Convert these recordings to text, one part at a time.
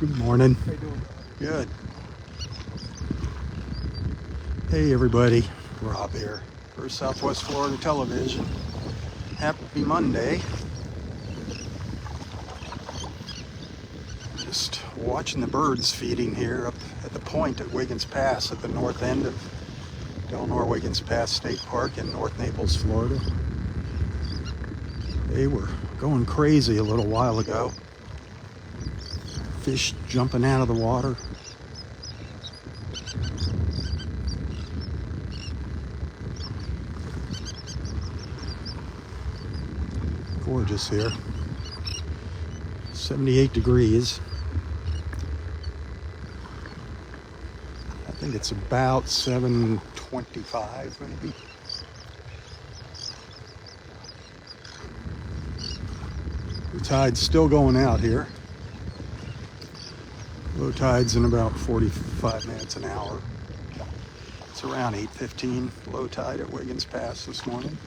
Good morning. How you doing? Good. Hey everybody, Rob here for Southwest Florida Television. Happy Monday. Just watching the birds feeding here up at the point at Wiggins Pass at the north end of Delnor Wiggins Pass State Park in North Naples, Florida. They were going crazy a little while ago. Fish jumping out of the water. Gorgeous here. 78 degrees. I think it's about 7:25 maybe. The tide's still going out here. Low tide's in about 45 minutes an hour. It's around 8:15 low tide at Wiggins Pass this morning.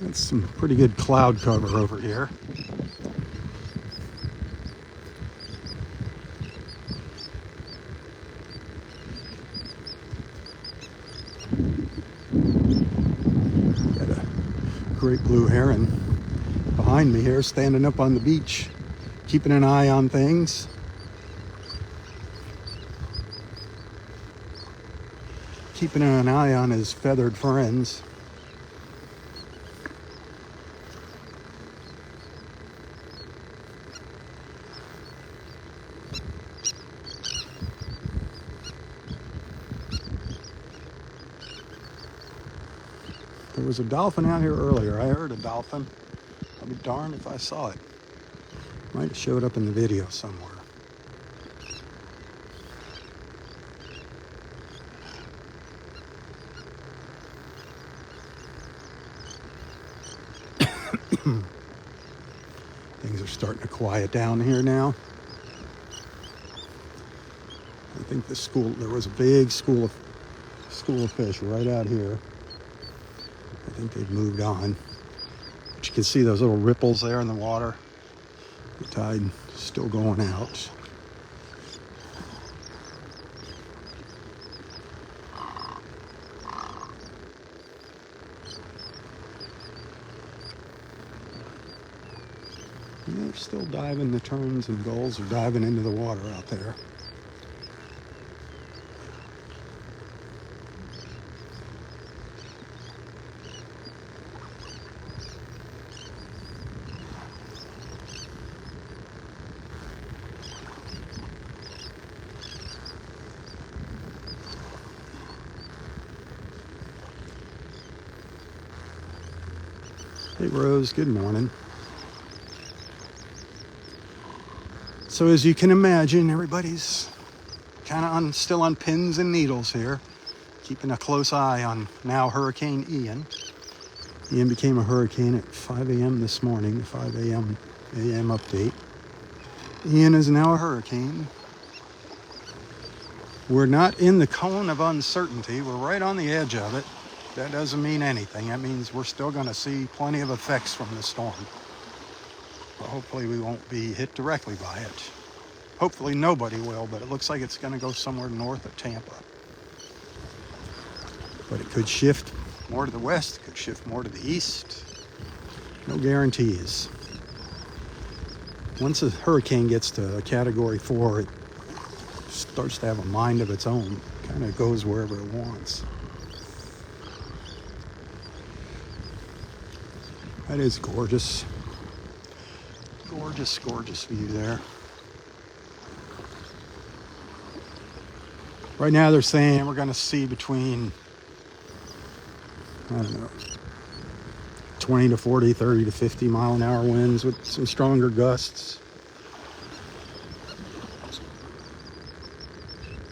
That's some pretty good cloud cover over here. Got a great blue heron behind me here, standing up on the beach, keeping an eye on things. Keeping an eye on his feathered friends. There was a dolphin out here earlier. I heard a dolphin. I'll be darned if I saw it. Might have showed up in the video somewhere. Things are starting to quiet down here now. I think there was a big school of fish right out here. I think they've moved on. But you can see those little ripples there in the water. The tide is still going out. And they're still diving. The terns and gulls are diving into the water out there. Hey Rose, good morning. So as you can imagine, everybody's kind of still on pins and needles here, keeping a close eye on now Hurricane Ian. Ian became a hurricane at 5 a.m. this morning, the 5 a.m. update. Ian is now a hurricane. We're not in the cone of uncertainty. We're right on the edge of it. That doesn't mean anything. That means we're still going to see plenty of effects from the storm. But hopefully we won't be hit directly by it. Hopefully nobody will, but it looks like it's going to go somewhere north of Tampa. But it could shift more to the west, it could shift more to the east. No guarantees. Once a hurricane gets to a Category 4, it starts to have a mind of its own. It kind of goes wherever it wants. That is gorgeous. Gorgeous, gorgeous view there. Right now they're saying we're going to see between, I don't know, 20 to 40, 30 to 50 mile an hour winds with some stronger gusts.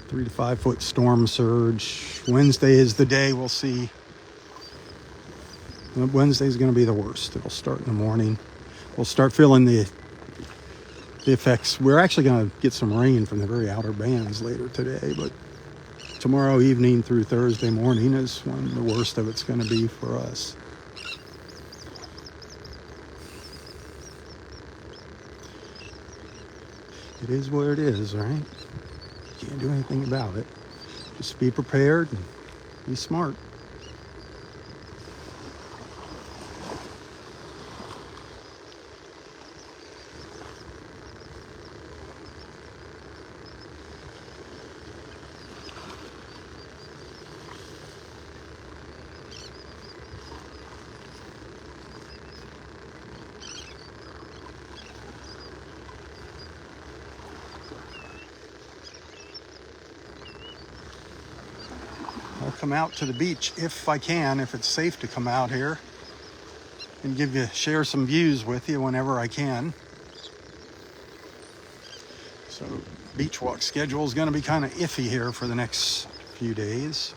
3 to 5 foot storm surge. Wednesday is the day we'll see. Wednesday's going to be the worst. It'll start in the morning. We'll start feeling the effects. We're actually going to get some rain from the very outer bands later today, but tomorrow evening through Thursday morning is when the worst of it's going to be for us. It is what it is, right? Can't do anything about it. Just be prepared and be smart. I'll come out to the beach if I can, if it's safe to come out here, and share some views with you whenever I can. So beach walk schedule is going to be kind of iffy here for the next few days.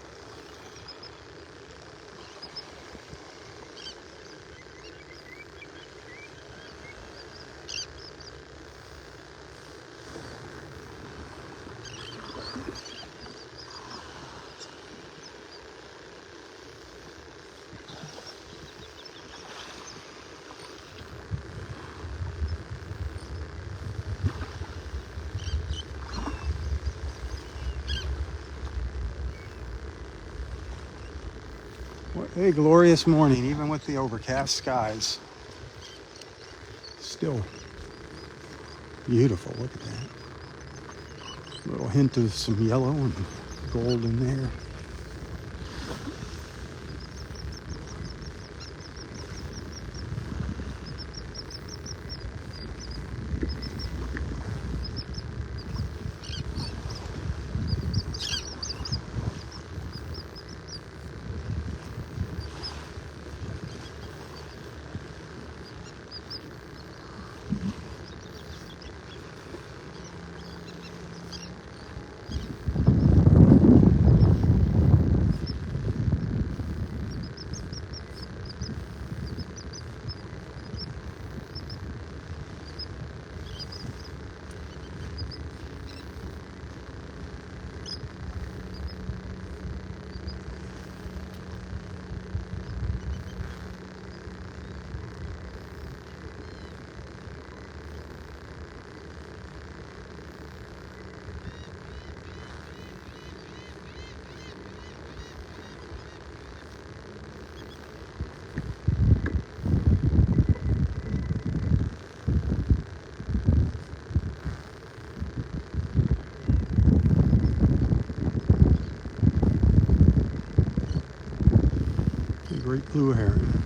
What a glorious morning, even with the overcast skies. Still beautiful. Look at that. Little hint of some yellow and gold in there. Great blue heron.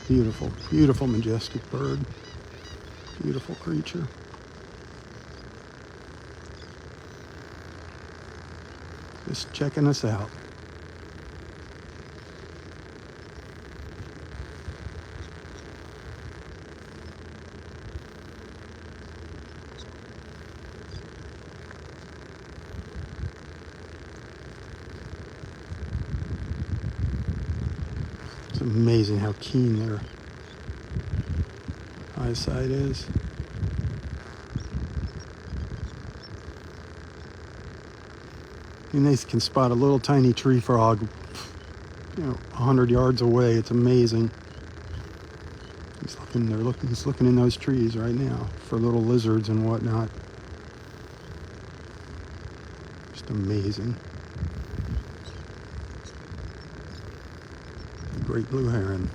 Beautiful, beautiful, majestic bird. Beautiful creature. Just checking us out. It's amazing how keen their eyesight is. And they can spot a little tiny tree frog, 100 yards away. It's amazing. He's looking in those trees right now for little lizards and whatnot. Just amazing. The great blue heron.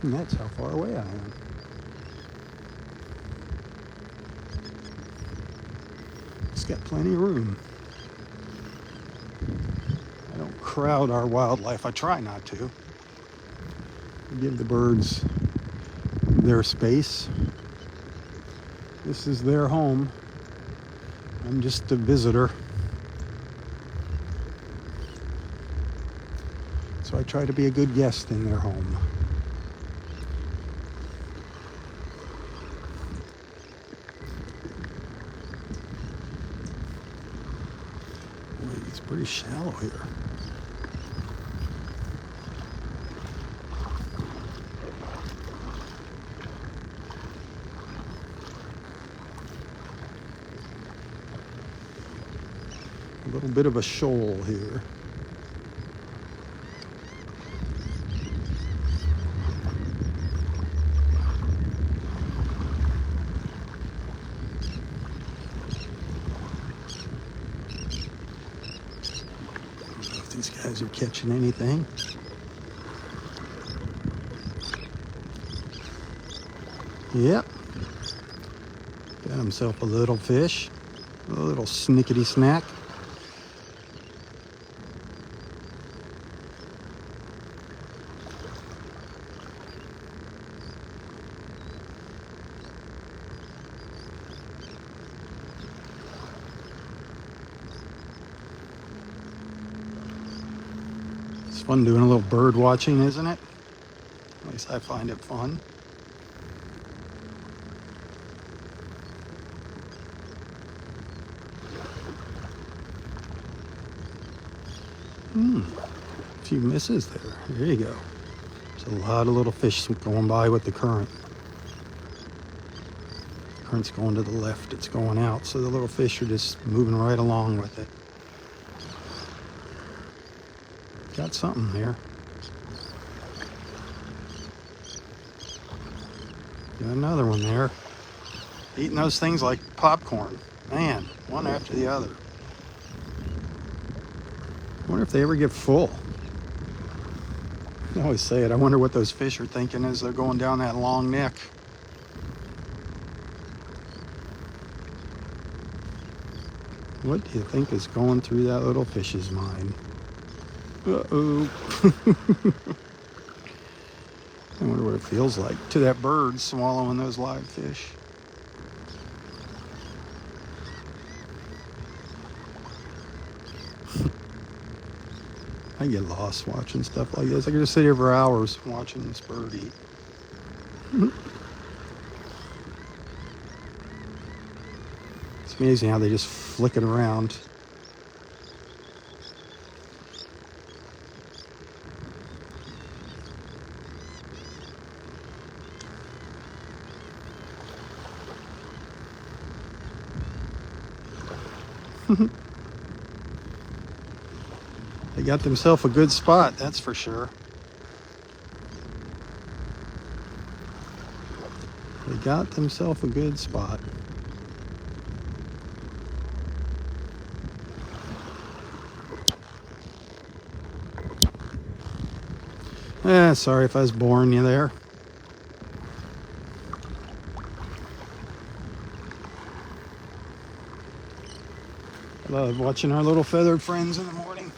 And that's how far away I am. It's got plenty of room. I don't crowd our wildlife. I try not to. I give the birds their space. This is their home. I'm just a visitor. So I try to be a good guest in their home. It's pretty shallow here. A little bit of a shoal here. I don't know if these guys are catching anything. Yep. Got himself a little fish. A little snickety snack. It's fun doing a little bird watching, isn't it? At least I find it fun. A few misses there. There you go. There's a lot of little fish going by with the current. The current's going to the left, it's going out, so the little fish are just moving right along with it. Got something there. Got another one there. Eating those things like popcorn. Man, one after the other. I wonder if they ever get full. I always say it. I wonder what those fish are thinking as they're going down that long neck. What do you think is going through that little fish's mind? Uh-oh. I wonder what it feels like to that bird swallowing those live fish. I get lost watching stuff like this. I could just sit here for hours watching this bird eat. It's amazing how they just flick it around. They got themselves a good spot, that's for sure. They got themselves a good spot. Sorry if I was boring you there. I love watching our little feathered friends in the morning.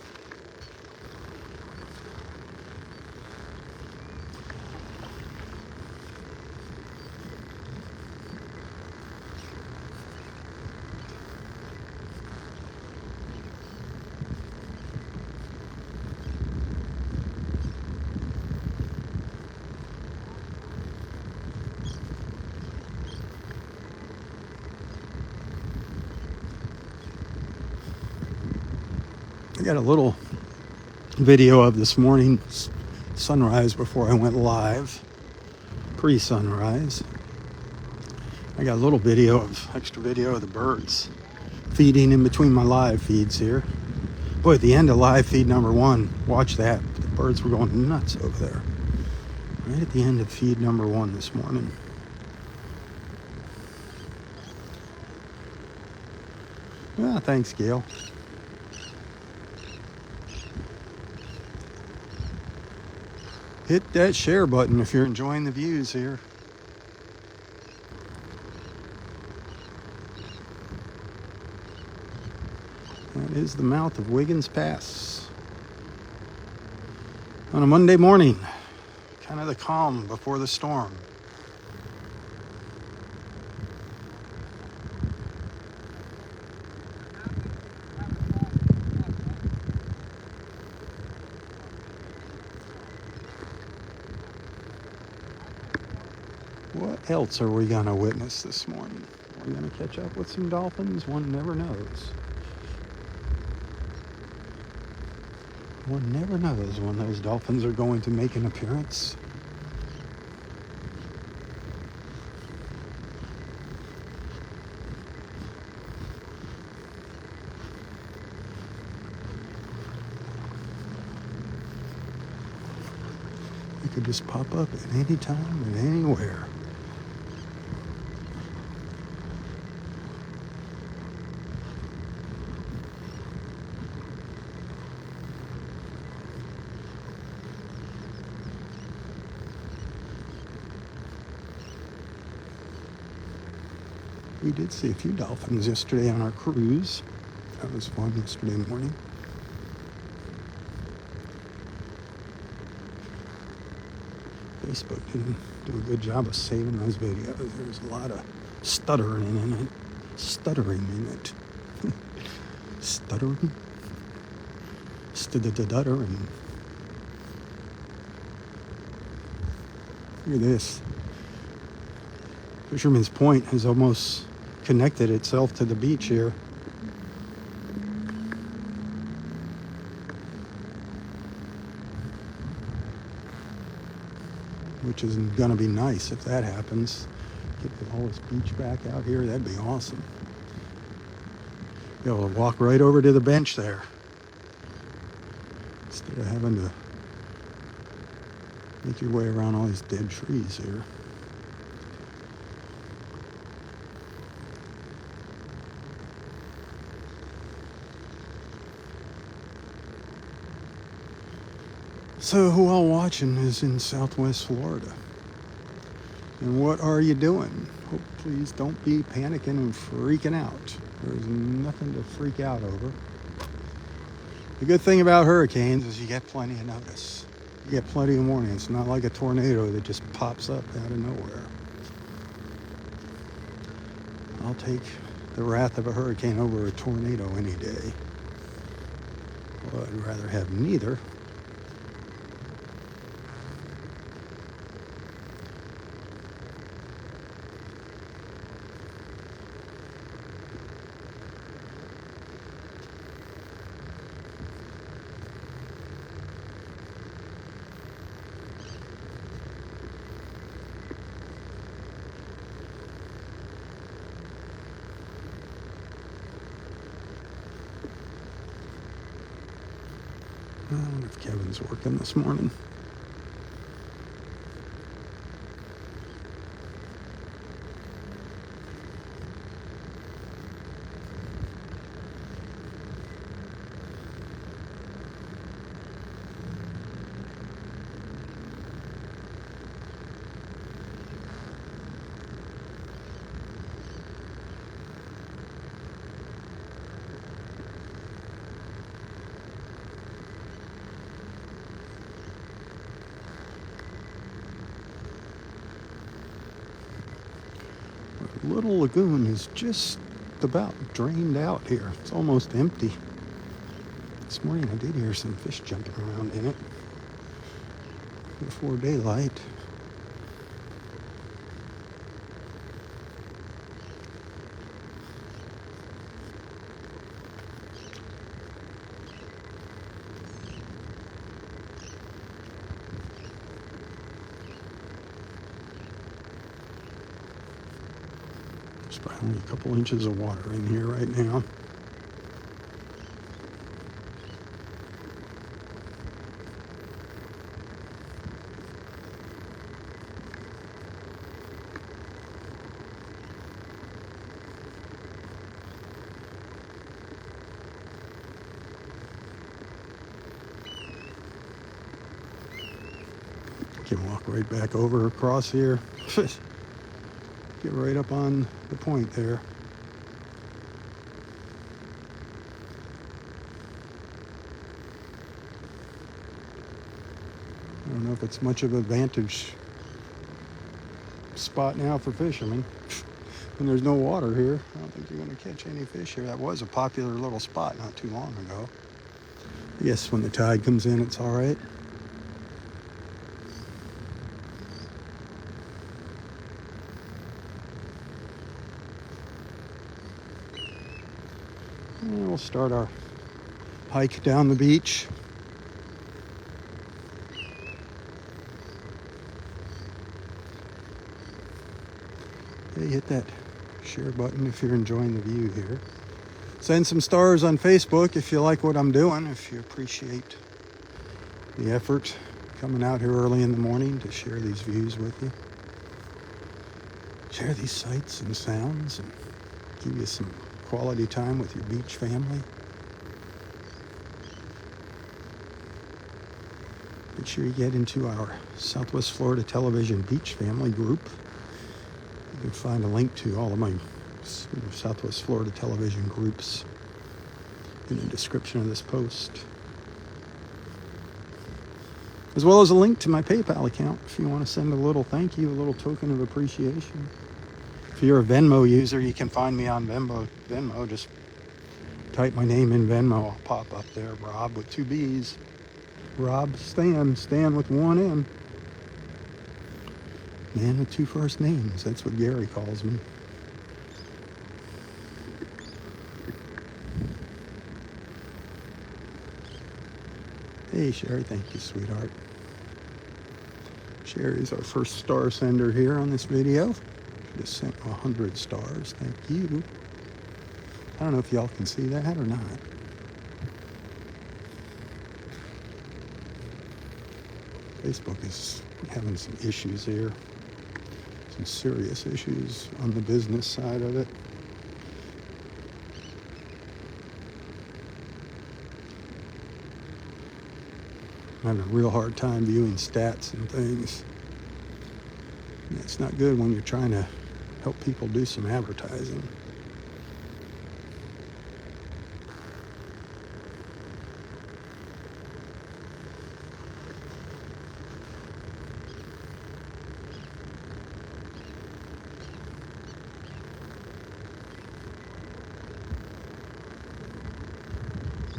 I got a little video of this morning's sunrise before I went live, pre-sunrise. I got a little extra video of the birds feeding in between my live feeds here. Boy, at the end of live feed number 1, watch that. The birds were going nuts over there. Right at the end of feed number 1 this morning. Ah, thanks, Gail. Hit that share button if you're enjoying the views here. That is the mouth of Wiggins Pass. On a Monday morning, kind of the calm before the storm. What else are we going to witness this morning? Are we going to catch up with some dolphins? One never knows. One never knows when those dolphins are going to make an appearance. could just pop up at any time and anywhere. We did see a few dolphins yesterday on our cruise. That was fun yesterday morning. Facebook didn't do a good job of saving those videos. There's a lot of stuttering in it. Stuttering. Stuttering. Look at this. Fisherman's Point has almost connected itself to the beach here. Which is going to be nice if that happens. Get all this beach back out here, that'd be awesome. Be able to walk right over to the bench there instead of having to make your way around all these dead trees here. So who all watching is in Southwest Florida? And what are you doing? Oh, please don't be panicking and freaking out. There's nothing to freak out over. The good thing about hurricanes is you get plenty of notice. You get plenty of warning. It's not like a tornado that just pops up out of nowhere. I'll take the wrath of a hurricane over a tornado any day. Well, I'd rather have neither. I wonder if Kevin's working this morning. Little lagoon is just about drained out here. It's almost empty. This morning I did hear some fish jumping around in it before daylight. There's probably a couple inches of water in here right now. Can walk right back over across here. Get right up on the point there. I don't know if it's much of an advantage spot now for fishermen. When there's no water here, I don't think you're going to catch any fish here. That was a popular little spot not too long ago. I guess when the tide comes in, it's all right. And we'll start our hike down the beach. Hey, hit that share button if you're enjoying the view here. Send some stars on Facebook if you like what I'm doing, if you appreciate the effort, coming out here early in the morning to share these views with you. Share these sights and sounds and give you some quality time with your beach family. Make sure you get into our Southwest Florida Television Beach Family group. You can find a link to all of my Southwest Florida Television groups in the description of this post, as well as a link to my PayPal account if you want to send a little thank you, a little token of appreciation. If you're a Venmo user, you can find me on Venmo. Just type my name in Venmo. I'll pop up there. Robb with 2 B's. Robb Stan with 1 M. Man with 2 first names. That's what Gary calls me. Hey, Sherry. Thank you, sweetheart. Sherry's our first star sender here on this video. She just sent 100 stars. Thank you. I don't know if y'all can see that or not. Facebook is having some issues here. Some serious issues on the business side of it. I'm having a real hard time viewing stats and things. And it's not good when you're trying to help people do some advertising.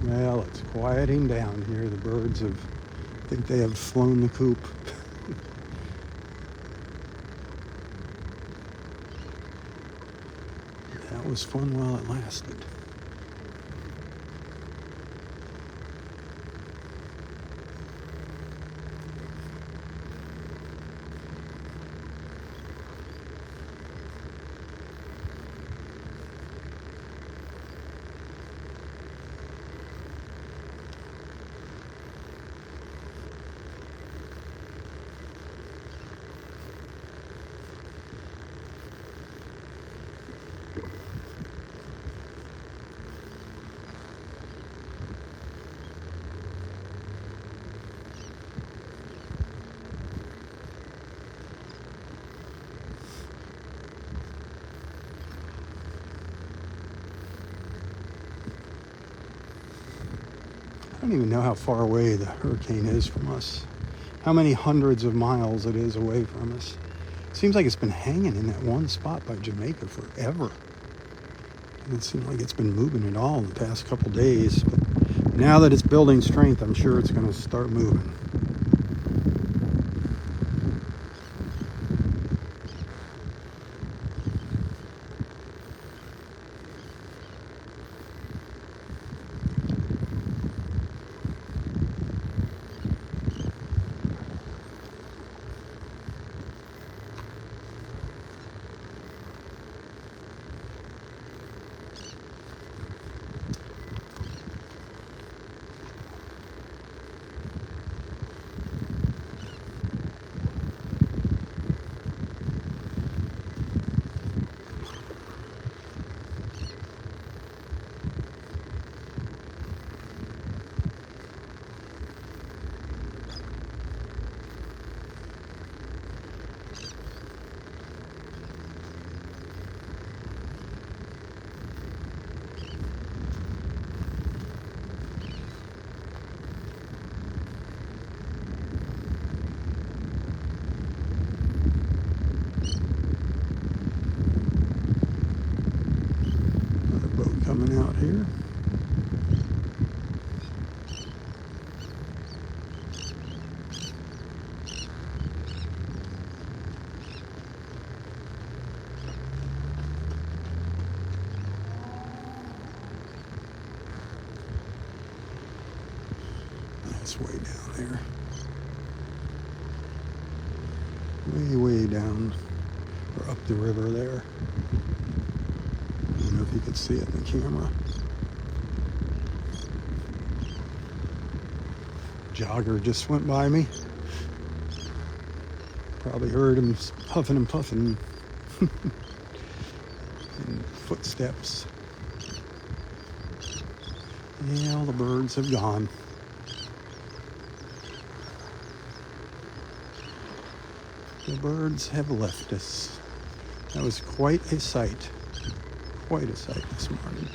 Well, it's quieting down here. The birds I think they have flown the coop. That was fun while it lasted. I don't even know how far away the hurricane is from us. How many hundreds of miles it is away from us. It seems like it's been hanging in that one spot by Jamaica forever. It doesn't seem like it's been moving at all in the past couple days. But now that it's building strength, I'm sure it's going to start moving. Coming out here. That's way down there. Way down, or up the river there. I don't know if you could see it in the camera. Jogger just went by me. Probably heard him huffing and puffing. And footsteps. Yeah, all the birds have gone. The birds have left us. That was quite a sight. Quite a sight this morning.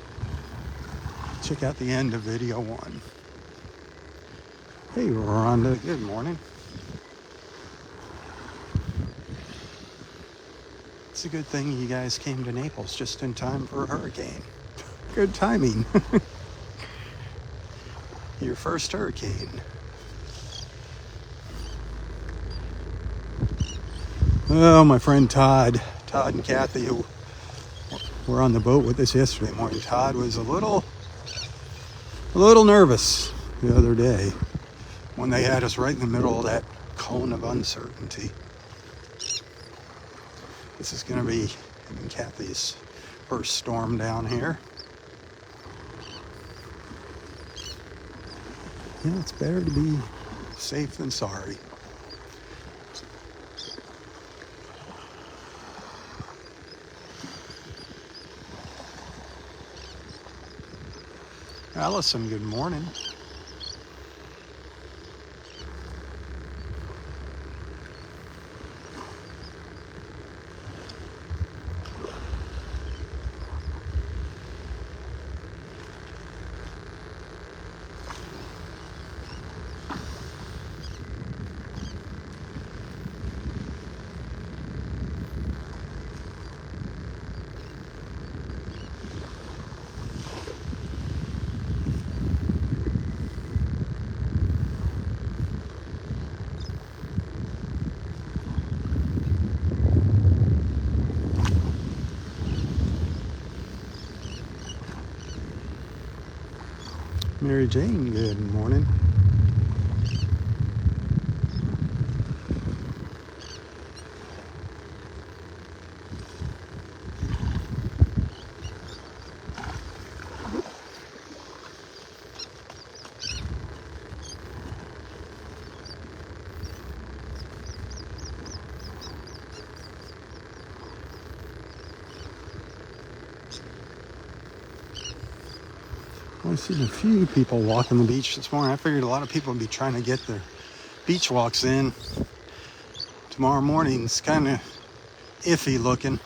Check out the end of video 1. Hey, Rhonda, good morning. It's a good thing you guys came to Naples just in time for a hurricane. Good timing. Your first hurricane. Oh, my friend Todd and Kathy, who were on the boat with us yesterday morning. Todd was a little nervous the other day when they had us right in the middle of that cone of uncertainty. This is going to be him and Kathy's first storm down here. You know, it's better to be safe than sorry. Allison, good morning. Mary Jane, good morning. I've seen a few people walking the beach this morning. I figured a lot of people would be trying to get their beach walks in. Tomorrow morning's kind of iffy looking.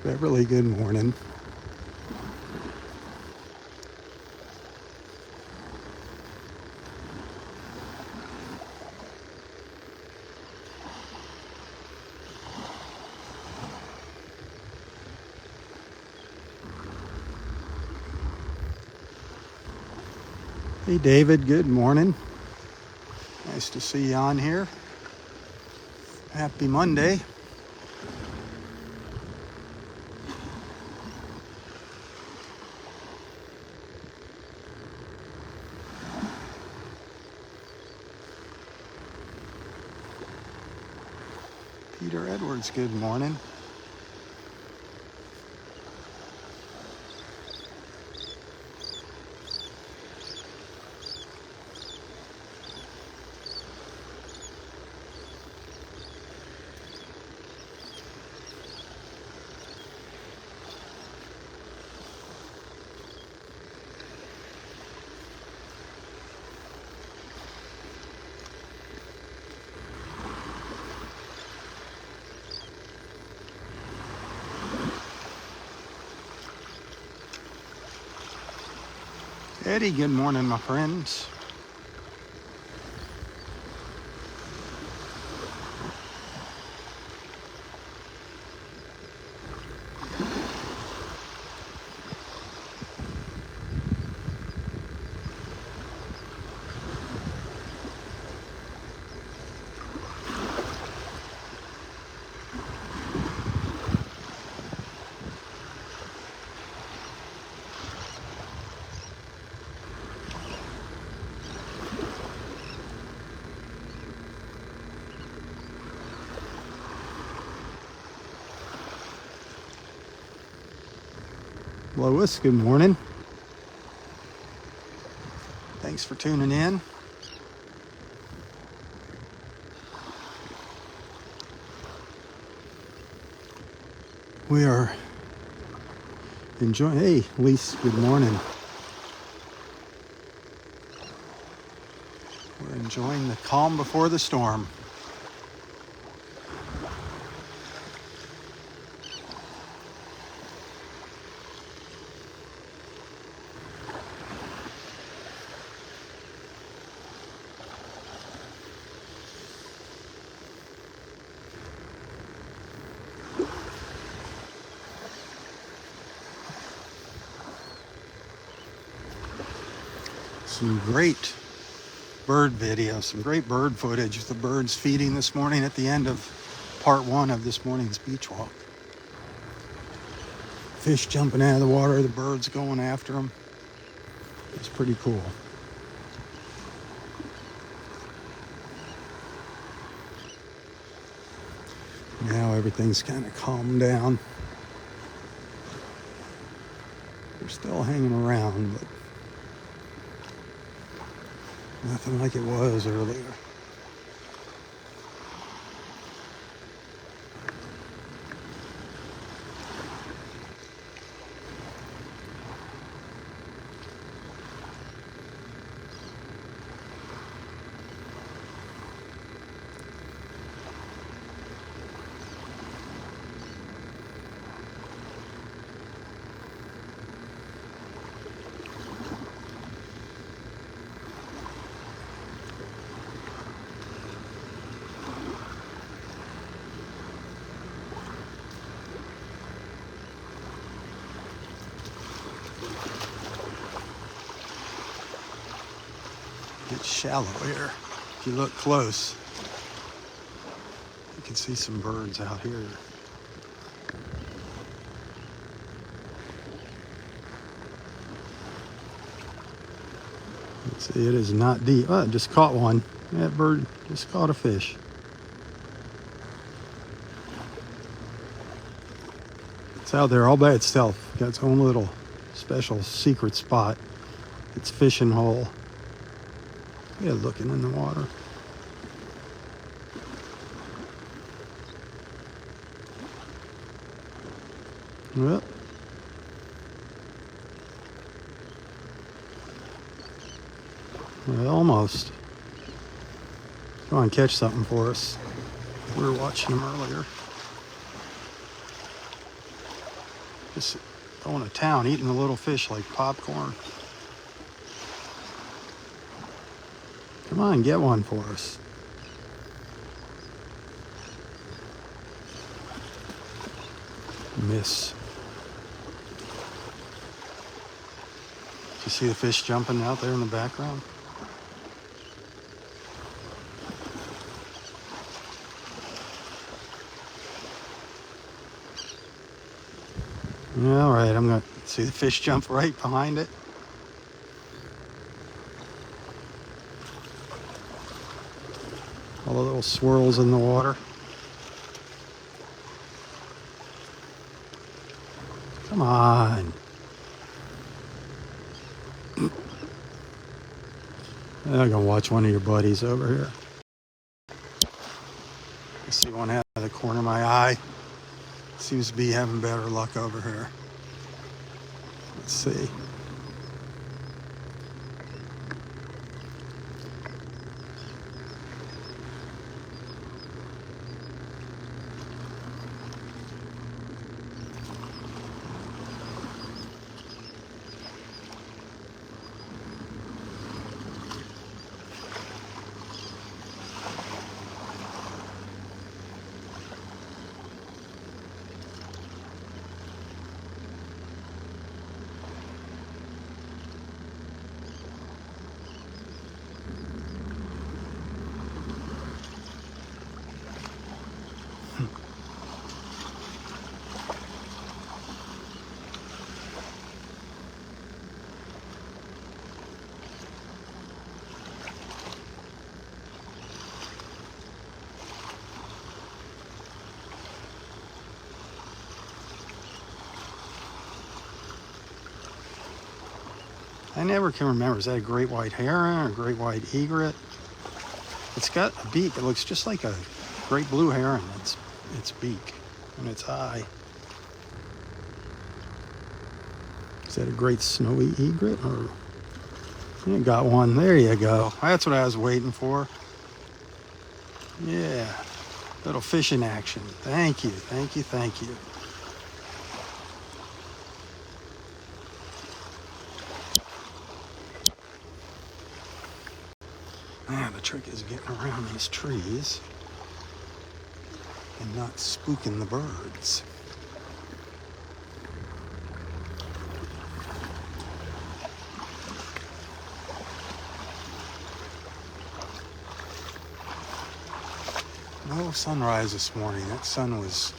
Beverly, good morning. Hey David, good morning. Nice to see you on here. Happy Monday. Peter Edwards, good morning. Eddie, good morning, my friends. Lois, good morning. Thanks for tuning in. We are enjoying, hey, Lise, good morning. We're enjoying the calm before the storm. Some great bird videos, some great bird footage of the birds feeding this morning at the end of part 1 of this morning's beach walk. Fish jumping out of the water, the birds going after them. It's pretty cool. Now everything's kind of calmed down. They're still hanging around, but nothing like it was earlier. It's shallow here. If you look close, you can see some birds out here. Let's see, it is not deep. Oh, I just caught one. That bird just caught a fish. It's out there all by itself. Got its own little special secret spot. Its fishing hole. Yeah, looking in the water. Well, almost. Go on, catch something for us. We were watching them earlier. Just going to town, eating the little fish like popcorn. Come on, get one for us. Miss. Do you see the fish jumping out there in the background? All right, I'm going to see the fish jump right behind it. All the little swirls in the water. Come on. I'm going to watch one of your buddies over here. I see one out of the corner of my eye. Seems to be having better luck over here. Let's see. I never can remember. Is that a great white heron or a great white egret? It's got a beak. It looks just like a great blue heron. Its beak and its eye. Is that a great snowy egret? Or you got one. There you go. That's what I was waiting for. Yeah. Little fishing action. Thank you. Thank you. Thank you. Now the trick is getting around these trees and not spooking the birds. No sunrise this morning. That sun was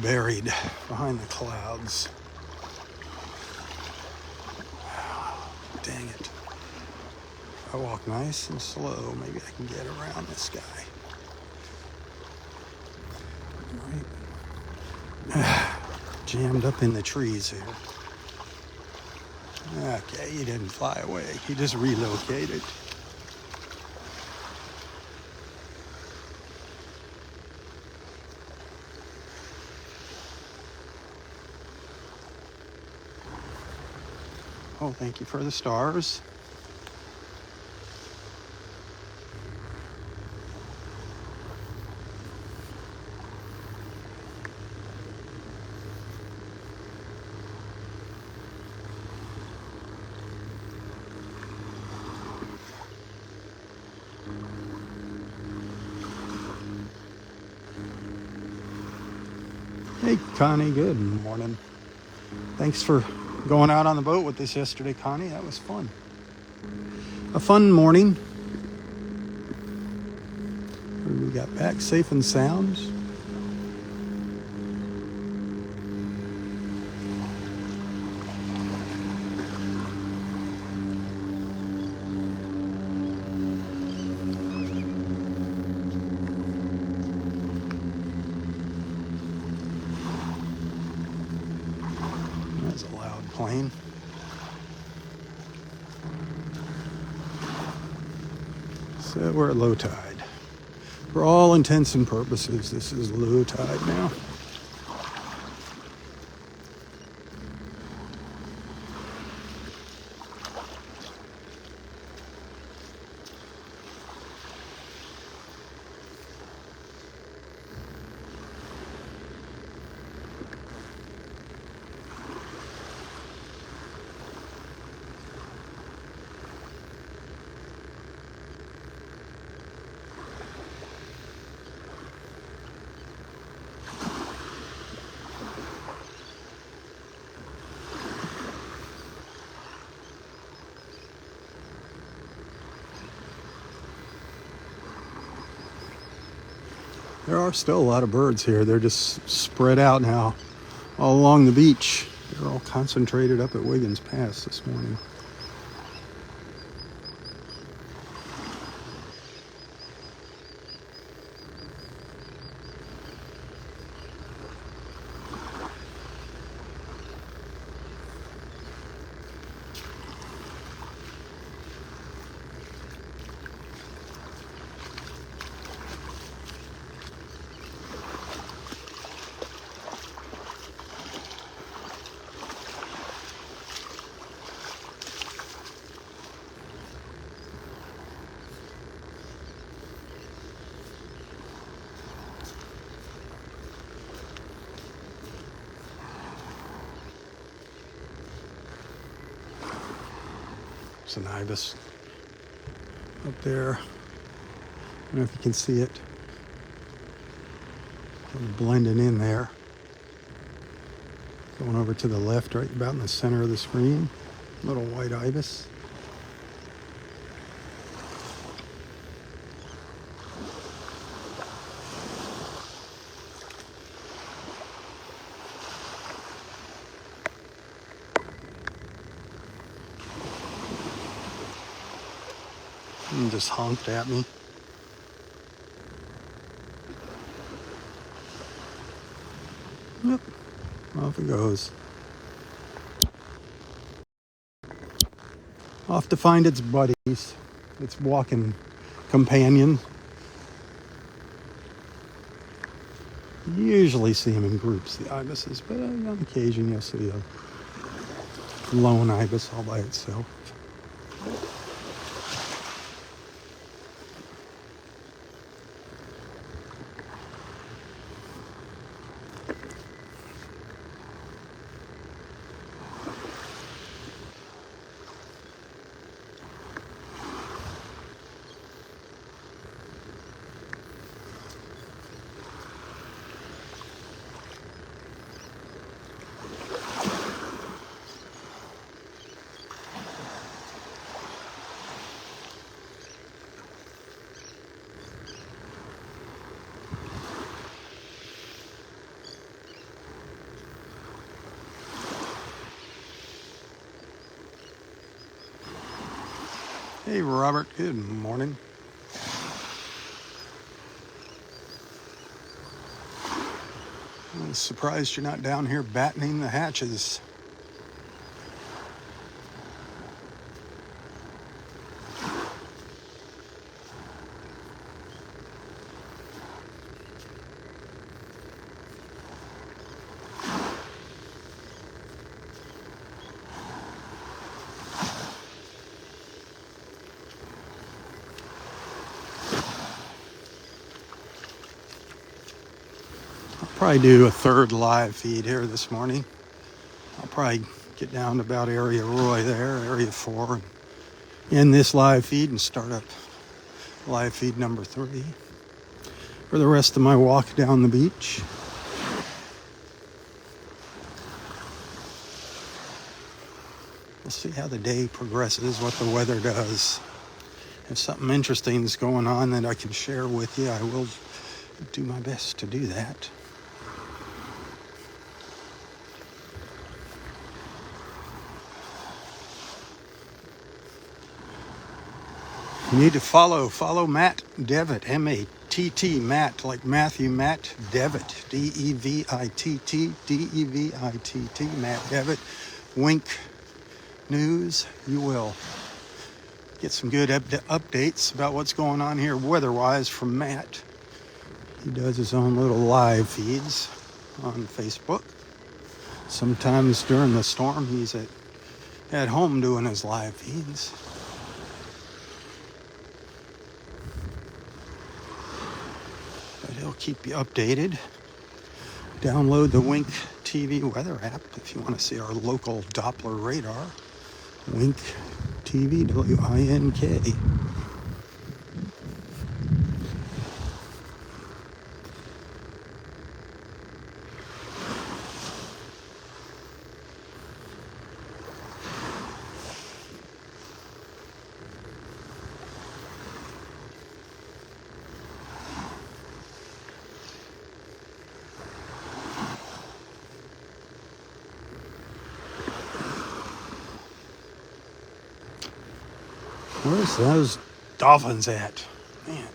buried behind the clouds. Dang it. If I walk nice and slow, maybe I can get around this guy. Right. Jammed up in the trees here. Okay, he didn't fly away. He just relocated. Oh, thank you for the stars. Hey, Connie, good morning. Thanks for going out on the boat with us yesterday, Connie. That was fun. A fun morning. We got back safe and sound. That's a loud plane. So we're at low tide. For all intents and purposes, this is low tide now. There are still a lot of birds here. They're just spread out now all along the beach. They're all concentrated up at Wiggins Pass this morning. There's an ibis up there. I don't know if you can see it. Kind of blending in there. Going over to the left, right about in the center of the screen. Little white ibis. And just honked at me. Yep, off it goes. off to find its buddies, its walking companion. You usually see them in groups, the ibises, but on occasion you'll see a lone ibis all by itself. Hey, Robert, good morning. I'm surprised you're not down here battening the hatches. Probably do a third live feed here this morning. I'll probably get down to about area Roy there, area 4, and end this live feed and start up live feed number 3 for the rest of my walk down the beach. We'll see how the day progresses, what the weather does. If something interesting is going on that I can share with you, I will do my best to do that. You need to follow Matt Devitt, M-A-T-T, Matt, like Matthew, Matt Devitt, D-E-V-I-T-T, D-E-V-I-T-T, Matt Devitt, Wink News. You will get some good updates about what's going on here weather-wise from Matt. He does his own little live feeds on Facebook. Sometimes during the storm, he's at home doing his live feeds. He'll keep you updated. Download the Wink TV weather app if you want to see our local Doppler radar. Wink TV, W-I-N-K. Where's those dolphins at? Man.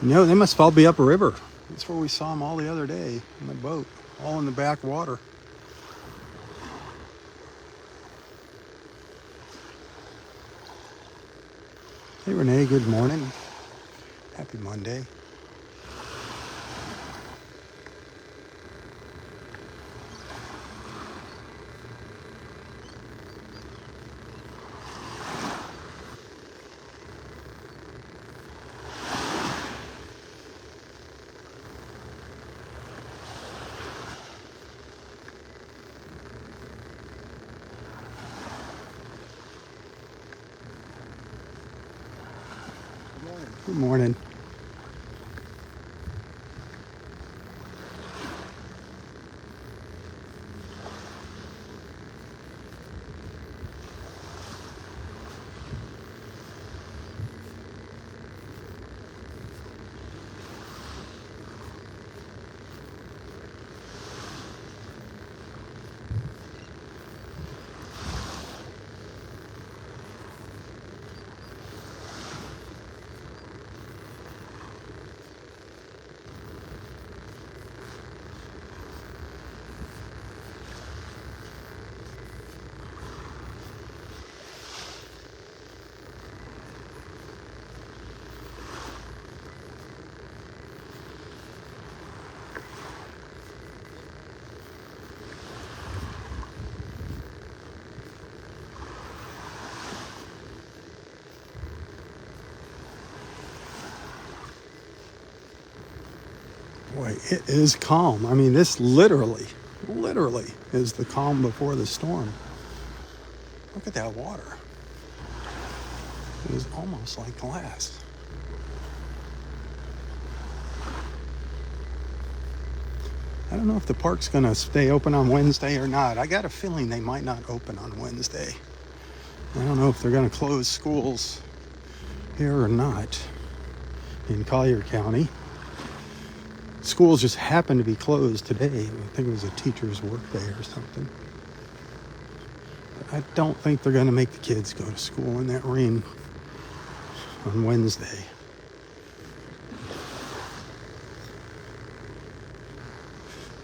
You know, they must all be upriver. That's where we saw them all the other day in the boat, all in the backwater. Hey, Renee, good morning. Happy Monday. Good morning. Boy, it is calm. I mean, this literally is the calm before the storm. Look at that water. It is almost like glass. I don't know if the park's going to stay open on Wednesday or not. I got a feeling they might not open on Wednesday. I don't know if they're going to close schools here or not in Collier County. Schools just happened to be closed today. I think it was a teacher's work day or something. But I don't think they're going to make the kids go to school in that rain on Wednesday.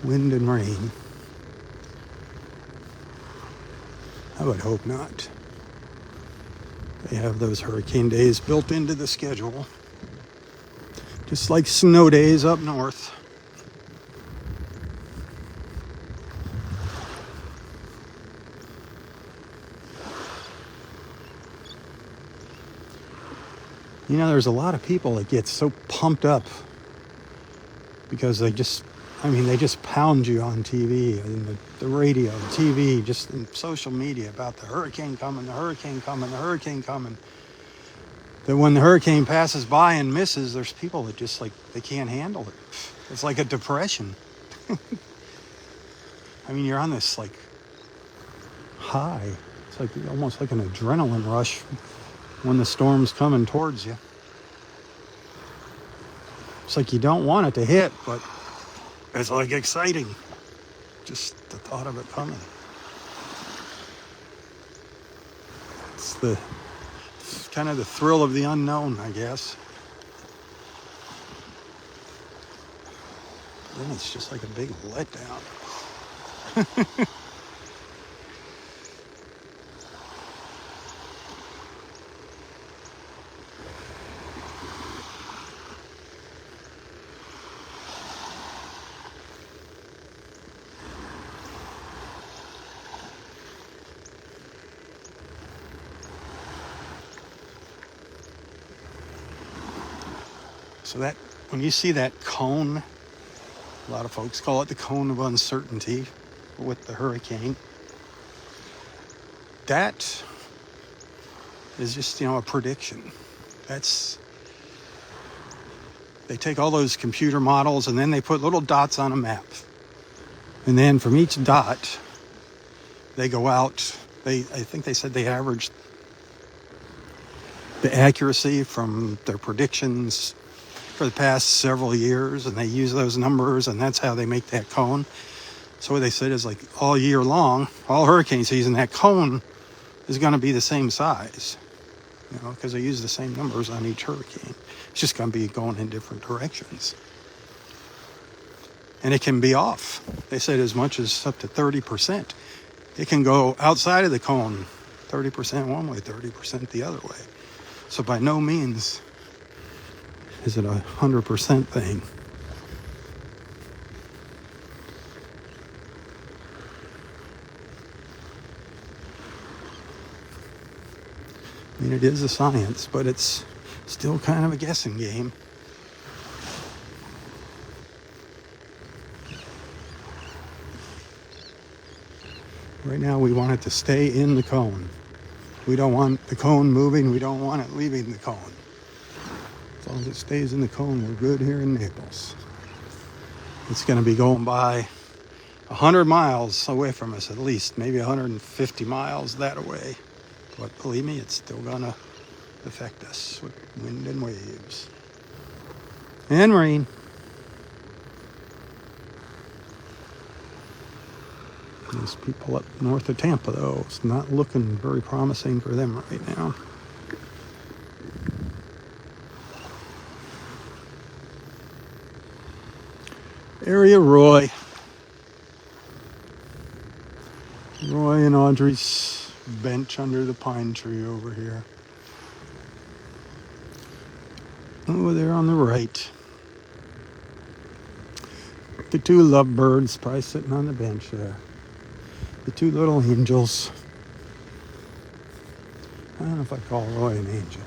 Wind and rain. I would hope not. They have those hurricane days built into the schedule. Just like snow days up north. You know, there's a lot of people that get so pumped up because they just pound you on TV and the radio, the TV, just in social media about the hurricane coming, the hurricane coming, the hurricane coming. That when the hurricane passes by and misses, there's people that just like, they can't handle it. It's like a depression. I mean, you're on this like high. It's like almost like an adrenaline rush when the storm's coming towards you. It's like you don't want it to hit, but it's like exciting. Just the thought of it coming. It's kind of the thrill of the unknown, I guess. Then it's just like a big letdown. So that, when you see that cone, a lot of folks call it the cone of uncertainty with the hurricane. That is just, a prediction. They take all those computer models and then they put little dots on a map. And then from each dot, they go out, I think they said they averaged the accuracy from their predictions for the past several years, and they use those numbers, and that's how they make that cone. So what they said is like all year long, all hurricane season, that cone is going to be the same size, because they use the same numbers on each hurricane. It's just going to be going in different directions. And it can be off. They said as much as up to 30%. It can go outside of the cone, 30% one way, 30% the other way. So by no means is it 100% thing. I mean, it is a science, but it's still kind of a guessing game. Right now, we want it to stay in the cone. We don't want the cone moving. We don't want it leaving the cone. As long as it stays in the cone, we're good here in Naples. It's going to be going by 100 miles away from us, at least, maybe 150 miles that away. But believe me, it's still going to affect us with wind and waves. And rain. These people up north of Tampa, though, it's not looking very promising for them right now. Area Roy and Audrey's bench under the pine tree over here. Over there on the right. The two lovebirds probably sitting on the bench there. The two little angels. I don't know if I call Roy an angel.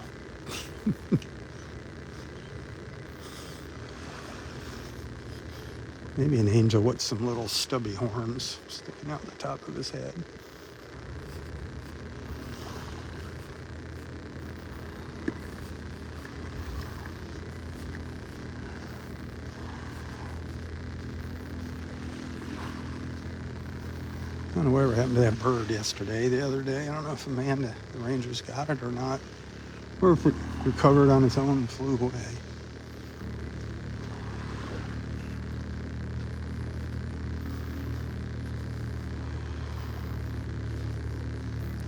Maybe an angel with some little stubby horns sticking out the top of his head. I don't know whatever happened to that bird the other day. I don't know if Amanda, the Rangers, got it or not. Or if it recovered on its own and flew away.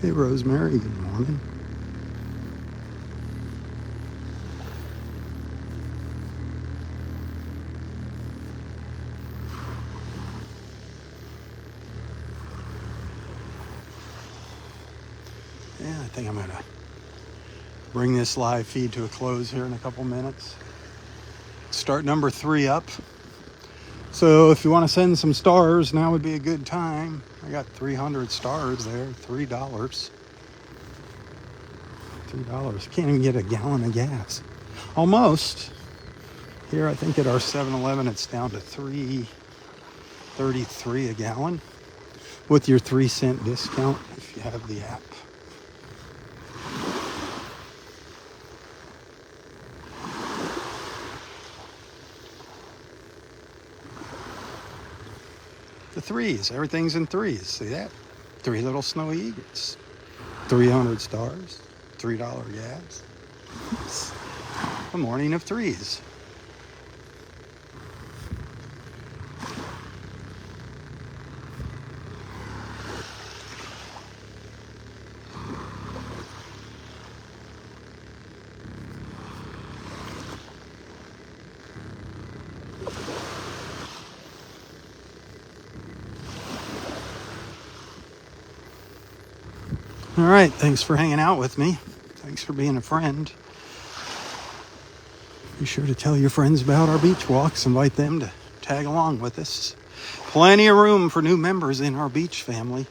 Hey, Rosemary, good morning. Yeah, I think I'm going to bring this live feed to a close here in a couple minutes. Start number 3 up. So if you want to send some stars, now would be a good time. I got 300 stars there, $3. $3. Can't even get a gallon of gas. Almost. Here, I think at our 7-Eleven, it's down to $3.33 a gallon with your 3-cent discount if you have the app. The threes, everything's in threes. See that? 3 little snowy eagles, 300 stars, $3 gas. It's a morning of threes. All right, thanks for hanging out with me. Thanks for being a friend. Be sure to tell your friends about our beach walks. Invite them to tag along with us. Plenty of room for new members in our beach family.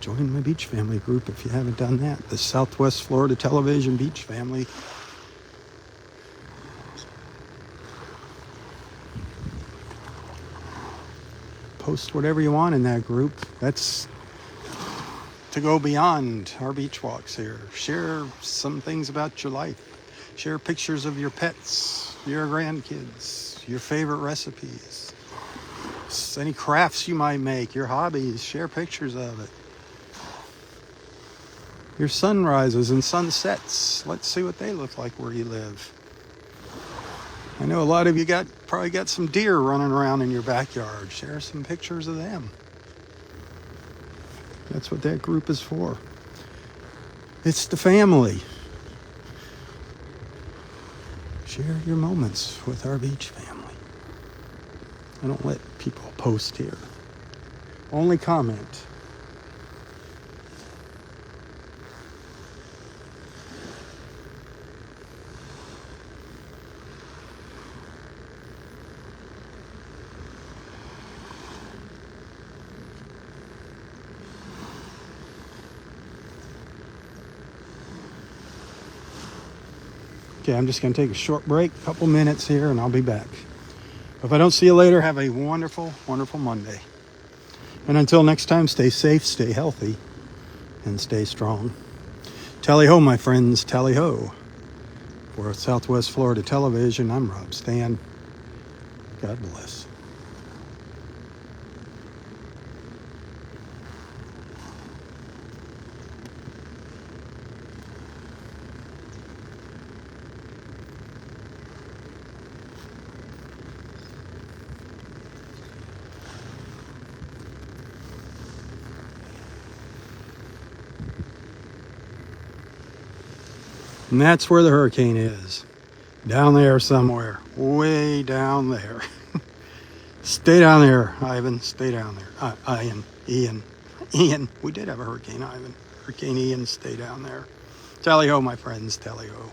Join my beach family group if you haven't done that. The Southwest Florida Television Beach Family. Post whatever you want in that group. That's to go beyond our beach walks here. Share some things about your life. Share pictures of your pets, your grandkids, your favorite recipes, any crafts you might make, your hobbies. Share pictures of it. Your sunrises and sunsets. Let's see what they look like where you live. I know a lot of you probably got some deer running around in your backyard. Share some pictures of them. That's what that group is for. It's the family. Share your moments with our beach family. I don't let people post here. Only comment. Okay, I'm just going to take a short break, a couple minutes here, and I'll be back. If I don't see you later, have a wonderful, wonderful Monday. And until next time, stay safe, stay healthy, and stay strong. Tally-ho, my friends, tally-ho. For Southwest Florida Television, I'm Robb Stan. God bless. And that's where the hurricane is. Down there somewhere. Way down there. Stay down there, Ivan. Stay down there. Ian. We did have a Hurricane Ivan. Hurricane Ian, stay down there. Tally-ho, my friends. Tally-ho.